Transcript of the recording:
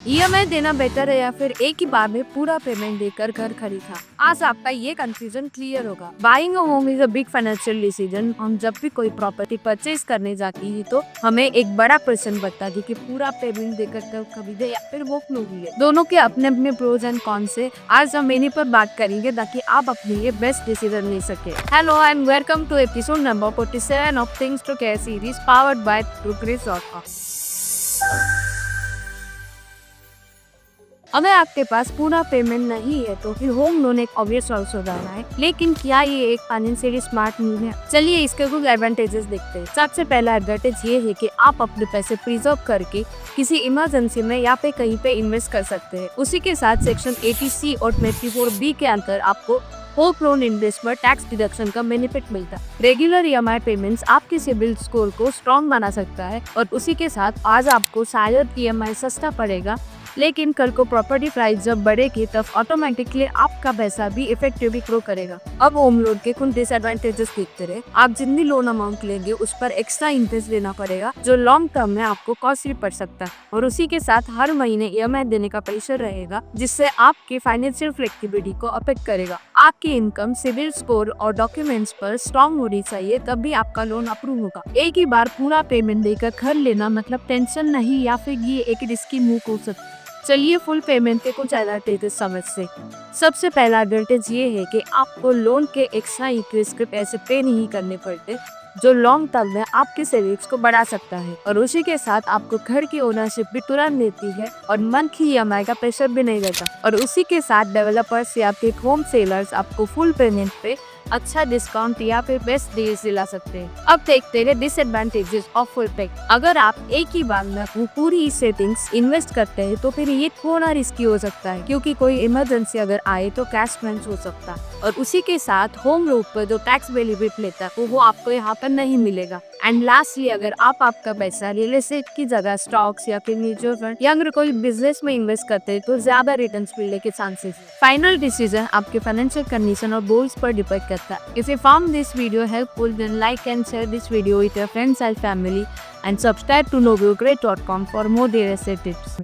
EMI देना better है या फिर एक ही बार में पूरा पेमेंट देकर घर खरीदना? आज आपका ये कंफ्यूजन क्लियर होगा। Buying a home is a big financial decision. हम जब भी कोई प्रॉपर्टी परचेज करने जाते हैं तो हमें एक बड़ा क्वेश्चन बनता है कि पूरा पेमेंट देकर कब खरीदे या फिर वो क्यों लिए। दोनों के अपने अपने प्रोज एंड कॉन्स है। आज हम इन्हीं पर बात करेंगे ताकि आप अपने लिए बेस्ट डिसीजन ले सके। Hello and welcome to episode number 47 of things to care series powered by Progress.com। अगर आपके पास पूरा पेमेंट नहीं है तो फिर होम लोन एक ऑब्वियस चॉइस हो जाना है, लेकिन क्या ये एक फाइनेंशियली स्मार्ट मूव है? चलिए इसके कुछ एडवांटेजेस देखते हैं। सबसे पहला एडवांटेज ये है कि आप अपने पैसे प्रिजर्व करके किसी इमरजेंसी में या पे कहीं पे इन्वेस्ट कर सकते हैं। उसी के साथ सेक्शन 80C और 24B के अंदर आपको होम लोन इंटरेस्ट पर टैक्स डिडक्शन का बेनिफिट मिलता है। रेगुलर ईएमआई पेमेंट्स आपके सिबिल स्कोर को स्ट्रॉन्ग बना सकता है और उसी के साथ आज आपको शायद ईएमआई सस्ता पड़ेगा, लेकिन कल को प्रॉपर्टी प्राइस जब बढ़ेगी तब ऑटोमेटिकली आपका पैसा भी इफेक्टिवली ग्रो करेगा। अब होम लोन के कुछ डिसएडवांटेजेस देखते रहे। आप जितनी लोन अमाउंट लेंगे उस पर एक्स्ट्रा इंटरेस्ट देना पड़ेगा जो लॉन्ग टर्म में आपको कॉस्टली पड़ सकता है, और उसी के साथ हर महीने ईएमआई देने का प्रेशर रहेगा जिससे आपकी फाइनेंशियल फ्लेक्सिबिलिटी को अफेक्ट करेगा। आपकी इनकम, सिबिल स्कोर और डॉक्यूमेंट्स पर स्ट्रॉन्ग होनी चाहिए तभी आपका लोन अप्रूव होगा। एक ही बार पूरा पेमेंट देकर घर लेना मतलब टेंशन नहीं या फिर ये एक रिस्की मूव हो सकता है। चलिए फुल पेमेंट के कुछ एडवांटेजेस समझते हैं। सबसे पहला एडवांटेज ये है कि आपको लोन के एक्स्ट्रा इंटरेस्ट के पैसे पे नहीं करने पड़ते जो लॉन्ग टर्म में आपके सेविंग्स को बढ़ा सकता है, और उसी के साथ आपको घर की ओनरशिप भी तुरंत मिलती है और मंथली ईएमआई का प्रेशर भी नहीं रहता। और उसी के साथ डेवलपर्स या फिर होम सेलर्स आपको फुल पेमेंट पे अच्छा डिस्काउंट या फिर बेस्ट डील्स दिला सकते हैं। अब देखते हैं डिसएडवांटेजेस ऑफ फुल पे। अगर आप एक ही बार में पूरी सेटिंग्स इन्वेस्ट करते हैं तो फिर ये थोड़ा रिस्की हो सकता है, क्योंकि कोई इमरजेंसी अगर आए तो कैश क्रंच हो सकता है। और उसी के साथ होम लोन पर जो टैक्स बेनिफिट लेता है वो आपको यहाँ पर नहीं मिलेगा। एंड लास्टली, अगर आप आपका पैसा रियल एस्टेट की जगह स्टॉक्स या फिर म्यूचुअल फंड या अगर कोई बिजनेस में इन्वेस्ट करते हैं तो ज्यादा रिटर्न्स मिलने के चांसेस। फाइनल डिसीजन आपके फाइनेंशियल कंडीशन और गोल्स पर डिपेंड करता है। If you found this video helpful, then like and share this video with your friends and family, and subscribe to knowyourgreat.com for more real estate tips.